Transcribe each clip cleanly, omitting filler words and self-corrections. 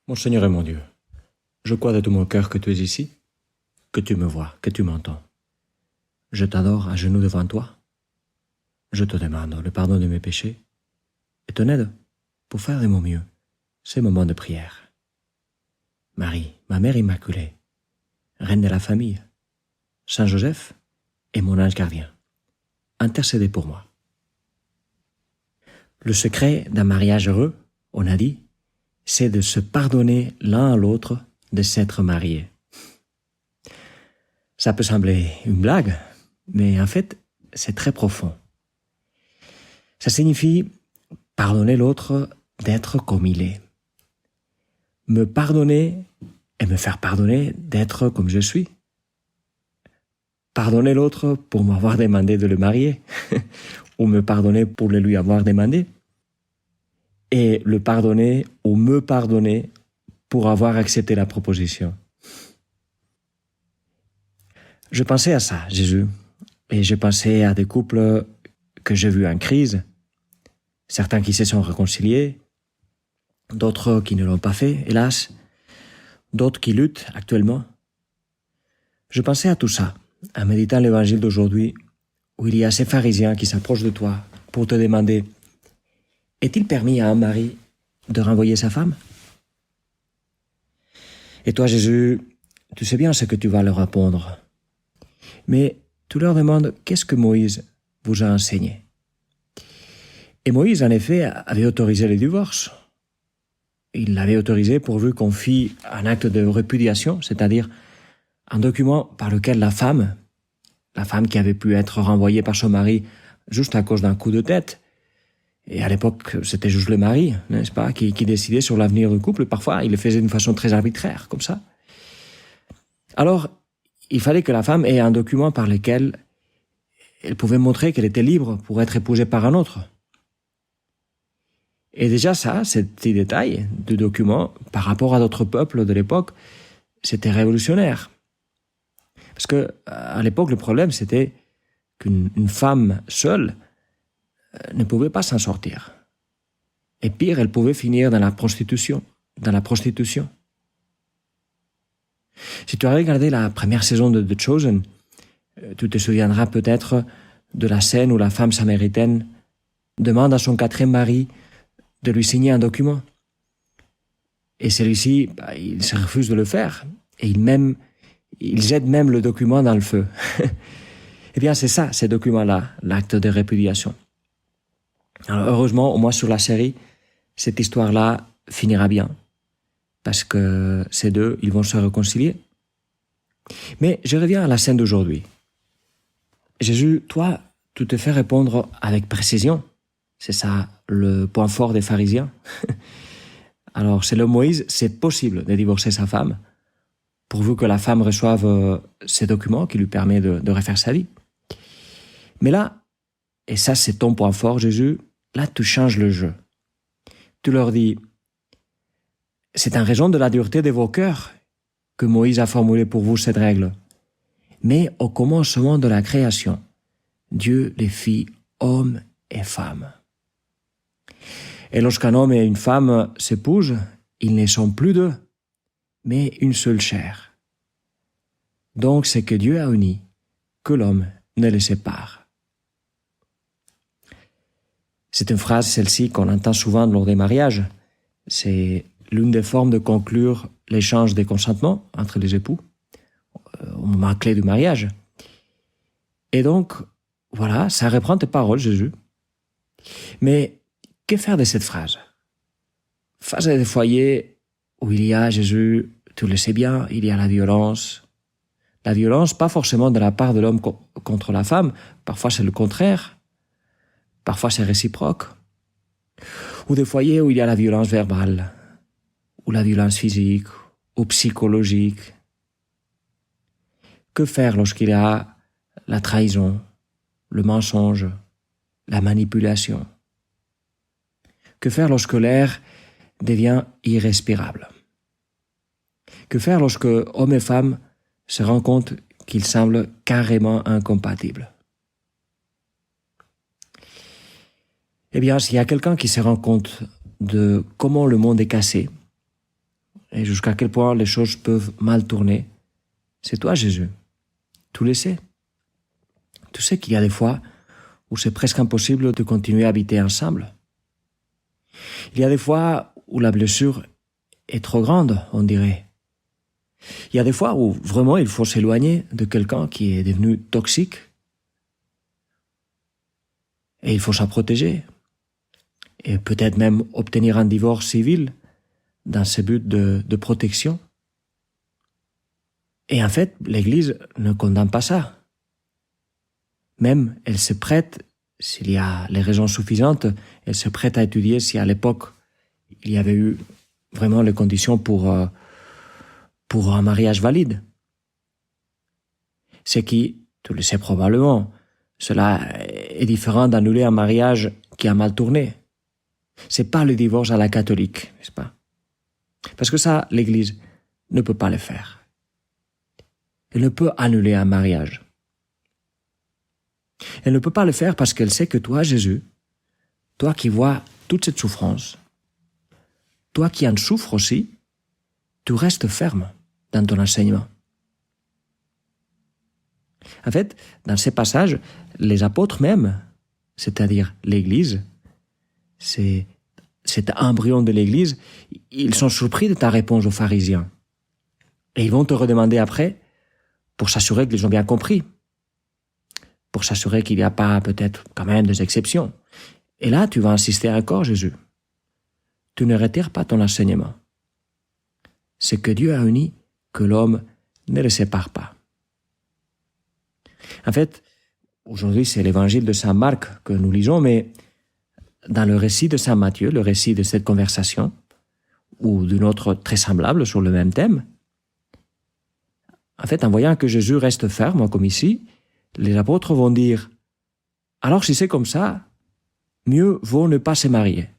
Mon Seigneur et mon Dieu, je crois de tout mon cœur que tu es ici, que tu me vois, que tu m'entends. Je t'adore à genoux devant toi. Je te demande le pardon de mes péchés et ton aide pour faire de mon mieux ces moments de prière. Marie, ma mère immaculée, reine de la famille, Saint Joseph et mon ange gardien, intercédez pour moi. Le secret d'un mariage heureux, on a dit, c'est de se pardonner l'un à l'autre de s'être mariés. Ça peut sembler une blague, mais en fait, c'est très profond. Ça signifie pardonner l'autre d'être comme il est. Me pardonner et me faire pardonner d'être comme je suis. Pardonner l'autre pour m'avoir demandé de le marier, ou me pardonner pour le lui avoir demandé. Et le pardonner ou me pardonner pour avoir accepté la proposition. Je pensais à ça, Jésus, et je pensais à des couples que j'ai vus en crise, certains qui se sont réconciliés, d'autres qui ne l'ont pas fait, hélas, d'autres qui luttent actuellement. Je pensais à tout ça, en méditant l'évangile d'aujourd'hui, où il y a ces pharisiens qui s'approchent de toi pour te demander « Est-il permis à un mari de renvoyer sa femme ?» Et toi, Jésus, tu sais bien ce que tu vas leur répondre. Mais tu leur demandes qu'est-ce que Moïse vous a enseigné. Et Moïse, en effet, avait autorisé le divorce. Il l'avait autorisé pourvu qu'on fît un acte de répudiation, c'est-à-dire un document par lequel la femme qui avait pu être renvoyée par son mari juste à cause d'un coup de tête, et à l'époque, c'était juste le mari, n'est-ce pas, qui décidait sur l'avenir du couple. Parfois, il le faisait d'une façon très arbitraire, comme ça. Alors, il fallait que la femme ait un document par lequel elle pouvait montrer qu'elle était libre pour être épousée par un autre. Et déjà ça, ce petit détail du document, par rapport à d'autres peuples de l'époque, c'était révolutionnaire. Parce que à l'époque, le problème, c'était qu'une femme seule ne pouvait pas s'en sortir. Et pire, elle pouvait finir dans la prostitution. Si tu as regardé la première saison de The Chosen, tu te souviendras peut-être de la scène où la femme samaritaine demande à son quatrième mari de lui signer un document. Et celui-ci, il se refuse de le faire. Et il jette même le document dans le feu. Eh bien, c'est ça, ces documents-là, l'acte de répudiation. Alors, heureusement, au moins sur la série, cette histoire-là finira bien. Parce que ces deux, ils vont se réconcilier. Mais je reviens à la scène d'aujourd'hui. Jésus, toi, tu te fais répondre avec précision. C'est ça le point fort des pharisiens. Alors, selon Moïse, c'est possible de divorcer sa femme, pourvu que la femme reçoive ces documents qui lui permettent de refaire sa vie. Mais là, et ça c'est ton point fort, Jésus, là tu changes le jeu. Tu leur dis, c'est en raison de la dureté de vos cœurs que Moïse a formulé pour vous cette règle. Mais au commencement de la création, Dieu les fit hommes et femmes. Et lorsqu'un homme et une femme s'épousent, ils ne sont plus deux, mais une seule chair. Donc c'est que Dieu a uni, que l'homme ne les sépare. C'est une phrase, celle-ci, qu'on entend souvent lors des mariages. C'est l'une des formes de conclure l'échange des consentements entre les époux, au moment clé du mariage. Et donc, voilà, ça reprend tes paroles, Jésus. Mais que faire de cette phrase? Face à des foyers où il y a, Jésus, tu le sais bien, il y a la violence. La violence, pas forcément de la part de l'homme contre la femme, parfois c'est le contraire, parfois c'est réciproque. Ou des foyers où il y a la violence verbale, ou la violence physique, ou psychologique. Que faire lorsqu'il y a la trahison, le mensonge, la manipulation? Que faire lorsque l'air devient irrespirable? Que faire lorsque hommes et femmes se rendent compte qu'ils semblent carrément incompatibles? Eh bien, s'il y a quelqu'un qui se rend compte de comment le monde est cassé, et jusqu'à quel point les choses peuvent mal tourner, c'est toi, Jésus. Tu le sais. Tu sais qu'il y a des fois où c'est presque impossible de continuer à habiter ensemble. Il y a des fois où la blessure est trop grande, on dirait. Il y a des fois où vraiment il faut s'éloigner de quelqu'un qui est devenu toxique. Et il faut s'en protéger. Et peut-être même obtenir un divorce civil dans ce but de protection. Et en fait, l'Église ne condamne pas ça. Même, elle se prête, s'il y a les raisons suffisantes, elle se prête à étudier si à l'époque, il y avait eu vraiment les conditions pour un mariage valide. Ce qui, tu le sais probablement, cela est différent d'annuler un mariage qui a mal tourné. C'est pas le divorce à la catholique, n'est-ce pas? Parce que ça, l'Église ne peut pas le faire. Elle ne peut annuler un mariage. Elle ne peut pas le faire parce qu'elle sait que toi, Jésus, toi qui vois toute cette souffrance, toi qui en souffres aussi, tu restes ferme dans ton enseignement. En fait, dans ces passages, les apôtres même, c'est-à-dire l'Église, cet embryon de l'Église, ils sont surpris de ta réponse aux pharisiens. Et ils vont te redemander après pour s'assurer qu'ils ont bien compris, pour s'assurer qu'il n'y a pas peut-être quand même des exceptions. Et là, tu vas insister encore, Jésus. Tu ne retires pas ton enseignement. Ce que Dieu a uni, que l'homme ne le sépare pas. En fait, aujourd'hui, c'est l'évangile de Saint Marc que nous lisons, mais dans le récit de Saint Matthieu, le récit de cette conversation, ou d'une autre très semblable sur le même thème, en fait, en voyant que Jésus reste ferme, comme ici, les apôtres vont dire « Alors si c'est comme ça, mieux vaut ne pas se marier. »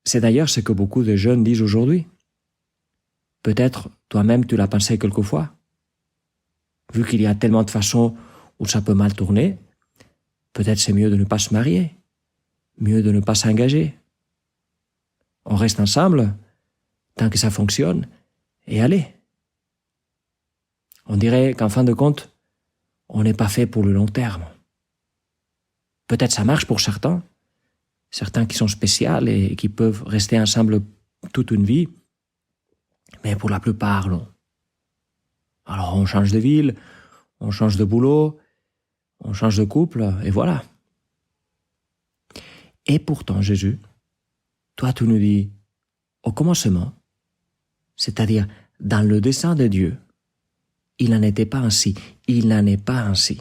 C'est d'ailleurs ce que beaucoup de jeunes disent aujourd'hui. Peut-être toi-même tu l'as pensé quelquefois. Vu qu'il y a tellement de façons où ça peut mal tourner, peut-être c'est mieux de ne pas se marier, mieux de ne pas s'engager. On reste ensemble tant que ça fonctionne et allez. On dirait qu'en fin de compte, on n'est pas fait pour le long terme. Peut-être ça marche pour certains qui sont spéciaux et qui peuvent rester ensemble toute une vie, mais pour la plupart, non. Alors on change de ville, on change de boulot, on change de couple, et voilà. Et pourtant, Jésus, toi tu nous dis, au commencement, c'est-à-dire dans le dessein de Dieu, il n'en était pas ainsi, il n'en est pas ainsi.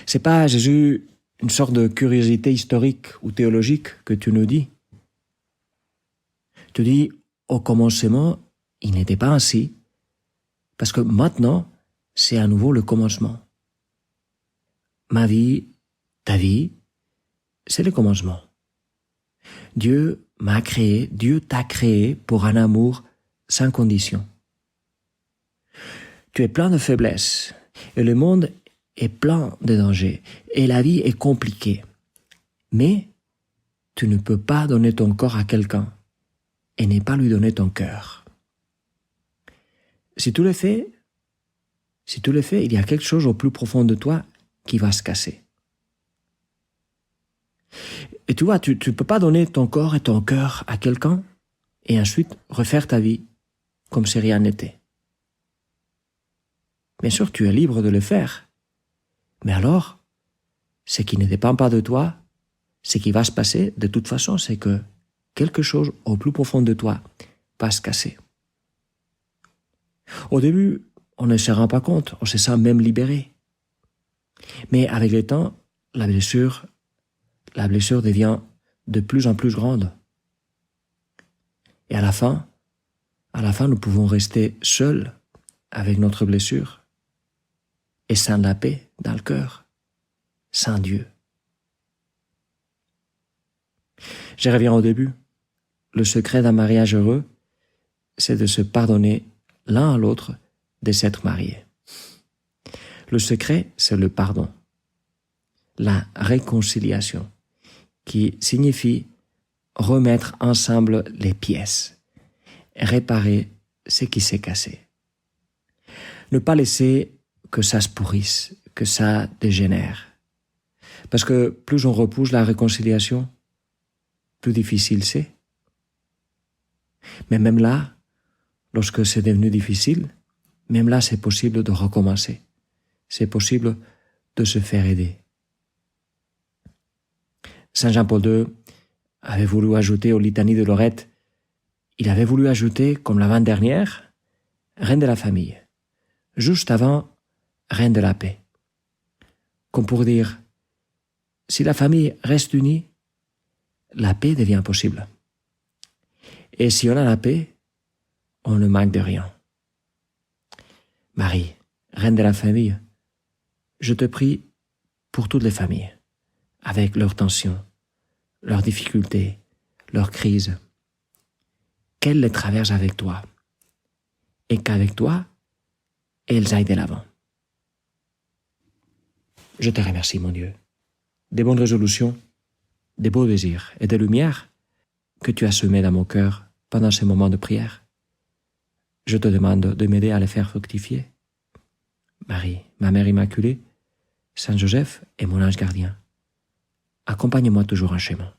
C'est pas, Jésus, une sorte de curiosité historique ou théologique que tu nous dis. Tu dis, au commencement, il n'était pas ainsi, parce que maintenant, c'est à nouveau le commencement. Ma vie, ta vie, c'est le commencement. Dieu m'a créé, Dieu t'a créé pour un amour sans condition. Tu es plein de faiblesses, et le monde est plein de dangers, et la vie est compliquée. Mais tu ne peux pas donner ton corps à quelqu'un et ne pas lui donner ton cœur. Si tu le fais, il y a quelque chose au plus profond de toi qui va se casser. Et tu vois, tu peux pas donner ton corps et ton cœur à quelqu'un et ensuite refaire ta vie comme si rien n'était. Bien sûr, tu es libre de le faire. Mais alors, ce qui ne dépend pas de toi, ce qui va se passer de toute façon, c'est que quelque chose au plus profond de toi va se casser. Au début, on ne se rend pas compte, on se sent même libéré. Mais avec le temps, la blessure devient de plus en plus grande. Et à la fin, nous pouvons rester seuls avec notre blessure et sans la paix dans le cœur, sans Dieu. Je reviens au début. Le secret d'un mariage heureux, c'est de se pardonner l'un à l'autre de s'être mariés. Le secret, c'est le pardon, la réconciliation, qui signifie remettre ensemble les pièces, réparer ce qui s'est cassé. Ne pas laisser que ça se pourrisse, que ça dégénère. Parce que plus on repousse la réconciliation, plus difficile c'est. Mais même là, lorsque c'est devenu difficile, même là c'est possible de recommencer. C'est possible de se faire aider. Saint Jean-Paul II avait voulu ajouter aux litanies de Lorette, il avait voulu ajouter, comme l'avant-dernière, reine de la famille, juste avant, reine de la paix. Comme pour dire, si la famille reste unie, la paix devient possible. Et si on a la paix, on ne manque de rien. Marie, reine de la famille, je te prie pour toutes les familles, avec leurs tensions, leurs difficultés, leurs crises, qu'elles les traversent avec toi, et qu'avec toi, elles aillent de l'avant. Je te remercie, mon Dieu, des bonnes résolutions, des beaux désirs et des lumières que tu as semés dans mon cœur pendant ces moments de prière. Je te demande de m'aider à les faire fructifier. Marie, ma Mère Immaculée, Saint Joseph et mon ange gardien, accompagne-moi toujours en chemin.